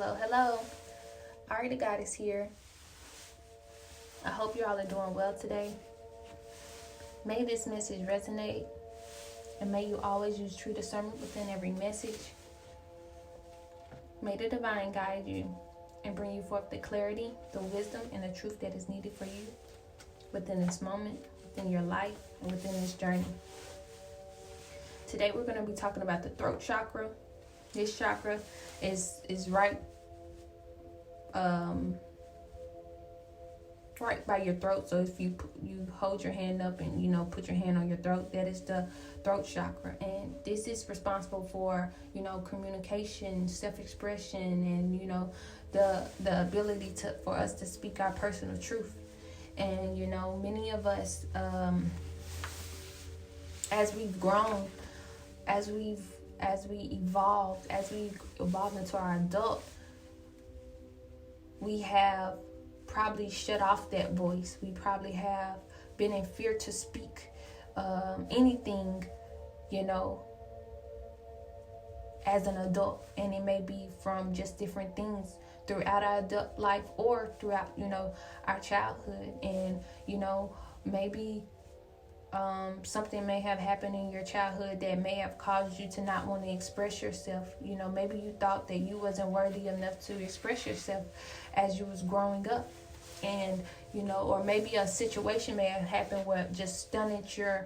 Hello. Ari the Goddess here. I hope you all are doing well today. May this message resonate, and may you always use true discernment within every message. May the divine guide you and bring you forth the clarity, the wisdom, and the truth that is needed for you within this moment, within your life, and within this journey. Today we're going to be talking about the throat chakra. This chakra is right right by your throat. So if you hold your hand up and put your hand on your throat, that is the throat chakra, and this is responsible for communication, self-expression, and the ability for us to speak our personal truth. And many of us, as we've grown, as we evolve into our adult, we have probably shut off that voice. We probably have been in fear to speak anything, as an adult. And it may be from just different things throughout our adult life or throughout, our childhood. And, maybe something may have happened in your childhood that may have caused you to not want to express yourself. Maybe you thought that you wasn't worthy enough to express yourself as you was growing up. And or maybe a situation may have happened where it just stunted your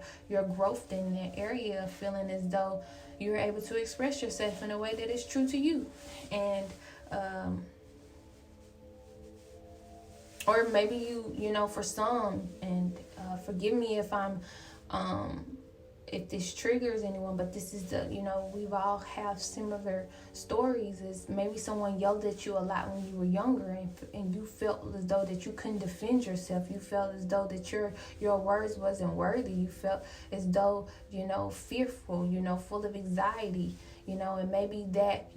growth in that area, feeling as though you're able to express yourself in a way that is true to you. And or maybe you for some, and forgive me if I'm if this triggers anyone, but this is we've all have similar stories. Is maybe someone yelled at you a lot when you were younger, and you felt as though that you couldn't defend yourself. You felt as though that your words wasn't worthy. You felt as though fearful, full of anxiety, and maybe that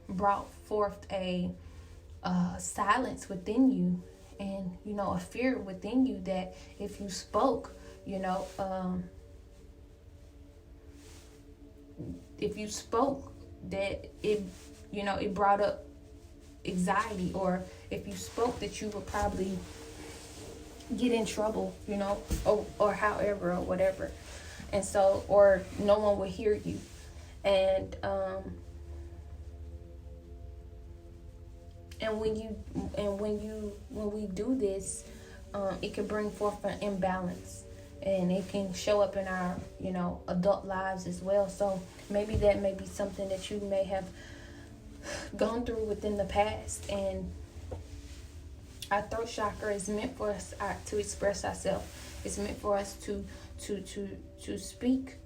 brought forth a silence within you, and a fear within you that if you spoke, that it brought up anxiety, or if you spoke that you would probably get in trouble, or however, or whatever. And so, or no one would hear you. And when we do this, it can bring forth an imbalance, and it can show up in our adult lives as well. So maybe that may be something that you may have gone through within the past. And our throat chakra is meant for us to express ourselves. It's meant for us to speak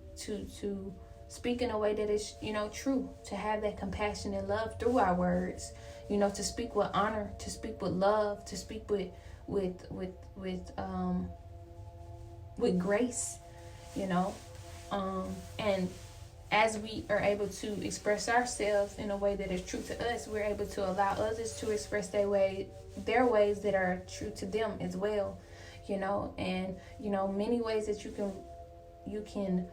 in a way that is true, to have that compassion and love through our words, to speak with honor, to speak with love, to speak with grace, and as we are able to express ourselves in a way that is true to us, we're able to allow others to express their ways that are true to them as well, and many ways that you can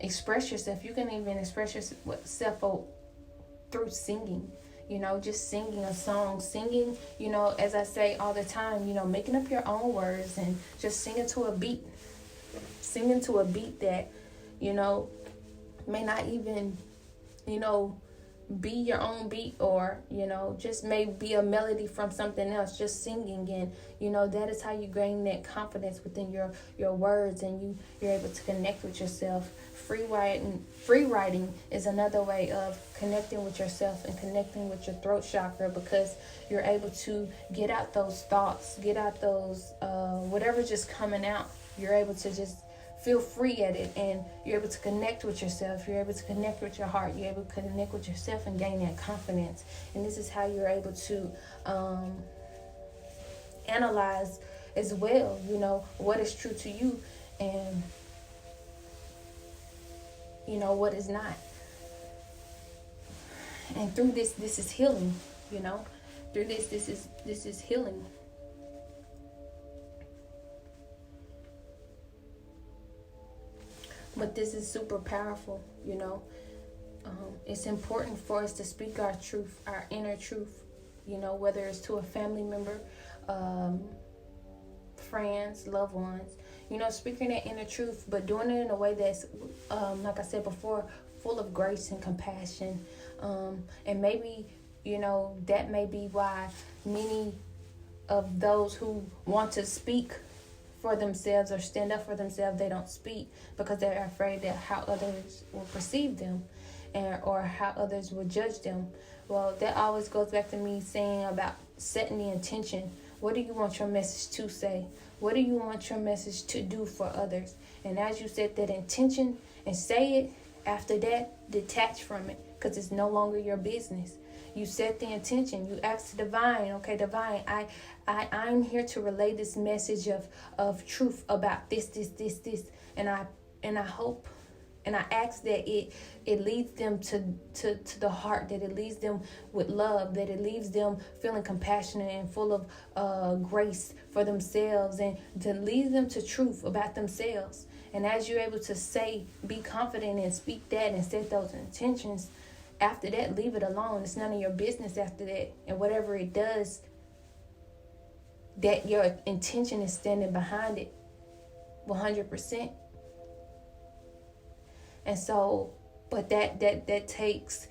express yourself. You can even express yourself through singing, just singing a song, singing, as I say all the time, making up your own words and just singing to a beat that, may not even, be your own beat, or, just may be a melody from something else, just singing. And, that is how you gain that confidence within your words, and you're able to connect with yourself. Free writing is another way of connecting with yourself and connecting with your throat chakra, because you're able to get out those thoughts, get out those, whatever's just coming out. You're able to just feel free at it, and you're able to connect with yourself. You're able to connect with your heart. You're able to connect with yourself and gain that confidence. And this is how you're able to analyze as well, what is true to you, and what is not. And through this is healing. Through this is healing. But this is super powerful, It's important for us to speak our truth, our inner truth, whether it's to a family member, friends, loved ones, speaking that inner truth, but doing it in a way that's, like I said before, full of grace and compassion. And maybe, that may be why many of those who want to speak for themselves or stand up for themselves, they don't speak because they're afraid that how others will perceive them, or how others will judge them. Well, that always goes back to me saying about setting the intention. What do you want your message to say? What do you want your message to do for others? And as you set that intention and say it, after that, detach from it, because it's no longer your business. You set the intention. You ask the divine, okay, divine, I'm here to relay this message of truth about this, and I hope, and I ask that it leads them to the heart, that it leads them with love, that it leaves them feeling compassionate and full of grace for themselves, and to lead them to truth about themselves. And as you're able to say, be confident and speak that and set those intentions, after that, leave it alone. It's none of your business after that. And whatever it does, that your intention is standing behind it 100%. And so, but that takes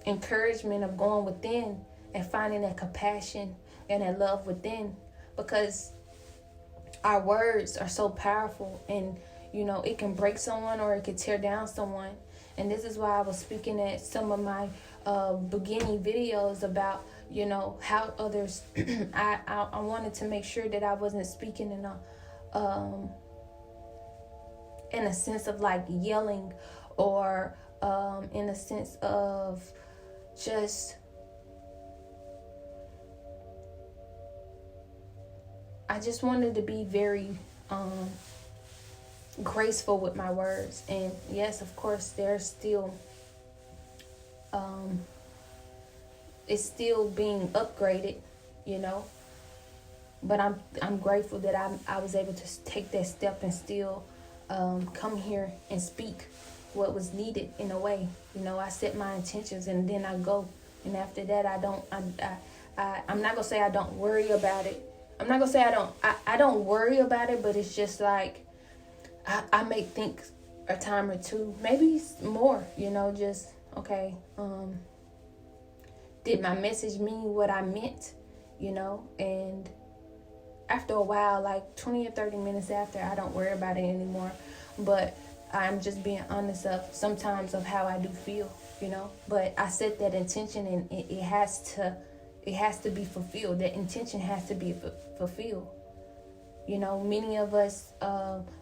encouragement of going within and finding that compassion and that love within, because our words are so powerful, and it can break someone or it can tear down someone. And this is why I was speaking at some of my beginning videos about how others I wanted to make sure that I wasn't speaking in a sense of like yelling, or in a sense of just, I just wanted to be very graceful with my words. And yes, of course, there's still it's still being upgraded, but I'm grateful that I was able to take that step and still come here and speak what was needed in a way. I set my intentions and then I go, and after that I'm not gonna say I don't worry about it. I'm not gonna say I don't worry about it, but it's just like I may think a time or two, maybe more, just okay, did my message mean what I meant, and after a while, like 20 or 30 minutes after, I don't worry about it anymore. But I'm just being honest of sometimes of how I do feel, but I set that intention, and it has to be fulfilled. That intention has to be fulfilled. Many of us,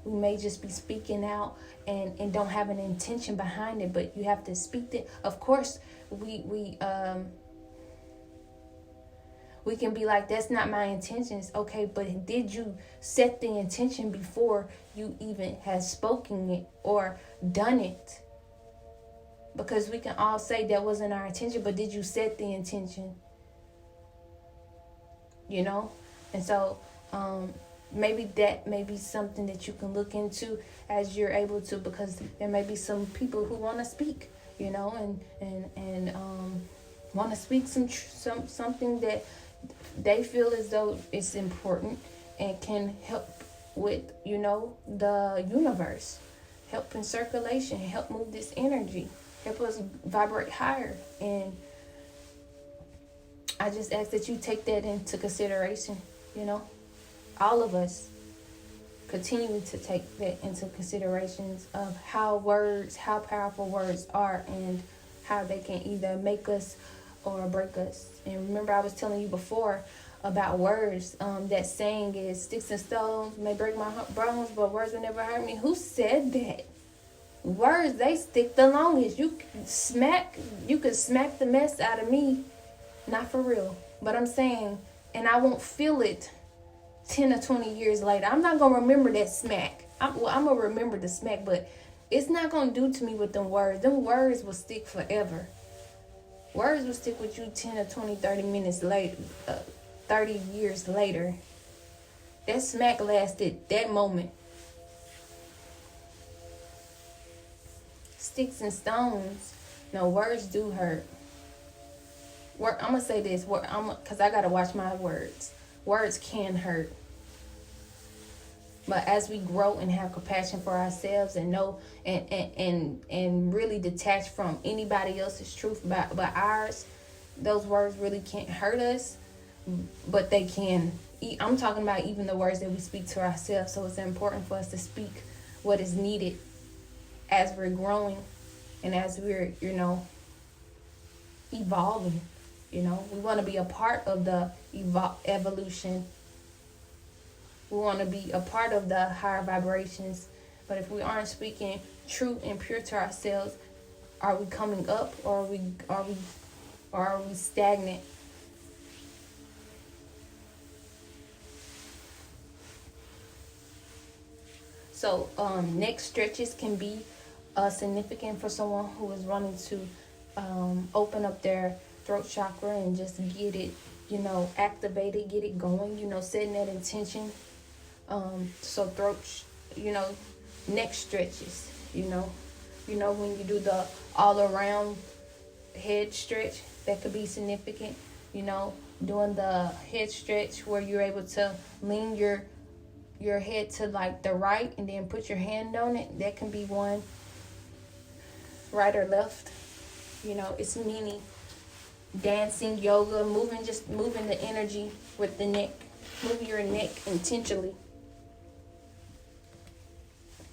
we may just be speaking out and don't have an intention behind it, but you have to speak it. Of course, we can be like, that's not my intentions. Okay, but did you set the intention before you even had spoken it or done it? Because we can all say that wasn't our intention, but did you set the intention? And so maybe that may be something that you can look into as you're able to, because there may be some people who want to speak, and want to speak something that they feel as though it's important and can help with, the universe, help in circulation, help move this energy, help us vibrate higher. And I just ask that you take that into consideration, all of us continue to take that into considerations of how powerful words are, and how they can either make us or break us. And remember, I was telling you before about words. That saying is, sticks and stones may break my bones, but words will never hurt me. Who said that? Words, they stick the longest. You could smack the mess out of me. Not for real. But I'm saying, and I won't feel it 10 or 20 years later. I'm not going to remember that smack. I'm going to remember the smack, but it's not going to do to me with them words. Them words will stick forever. Words will stick with you 10 or 20, 30 minutes later, 30 years later. That smack lasted that moment. sticks and stones. No, words do hurt. I'm gonna say this, cause I gotta watch my words. Words can hurt, but as we grow and have compassion for ourselves and know and really detach from anybody else's truth but ours, those words really can't hurt us, but they can. I'm talking about even the words that we speak to ourselves. So it's important for us to speak what is needed as we're growing and as we're, evolving. We want to be a part of the evolution. We want to be a part of the higher vibrations. But if we aren't speaking true and pure to ourselves, are we coming up, or are we stagnant? So neck stretches can be significant for someone who is wanting to open up their throat chakra and just get it, activated, get it going, setting that intention. So throat, neck stretches, when you do the all around head stretch, that could be significant. Doing the head stretch where you're able to lean your head to like the right and then put your hand on it, that can be one. Right or left, it's meaning dancing, yoga, moving the energy with the neck. Move your neck intentionally,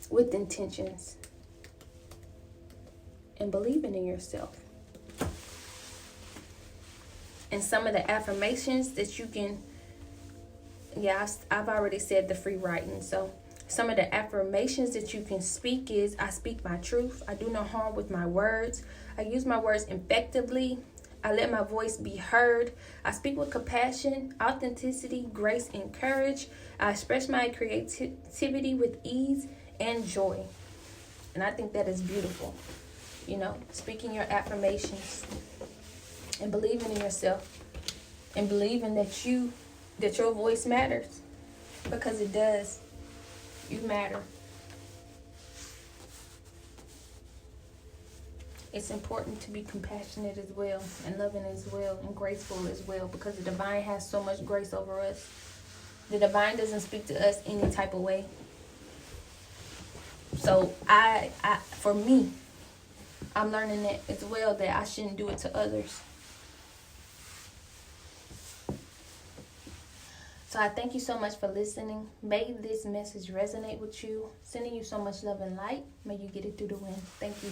with intentions, and believing in yourself. And some of the affirmations that you can, I've already said the free writing. So some of the affirmations that you can speak is: I speak my truth. I do no harm with my words. I use my words effectively. I let my voice be heard. I speak with compassion, authenticity, grace, and courage. I express my creativity with ease and joy. And I think that is beautiful. Speaking your affirmations and believing in yourself and believing that your voice matters, because it does. You matter. It's important to be compassionate as well, and loving as well, and graceful as well, because the divine has so much grace over us. The divine doesn't speak to us any type of way. So for me, I'm learning that as well, that I shouldn't do it to others. So I thank you so much for listening. May this message resonate with you. Sending you so much love and light. May you get it through the wind. Thank you.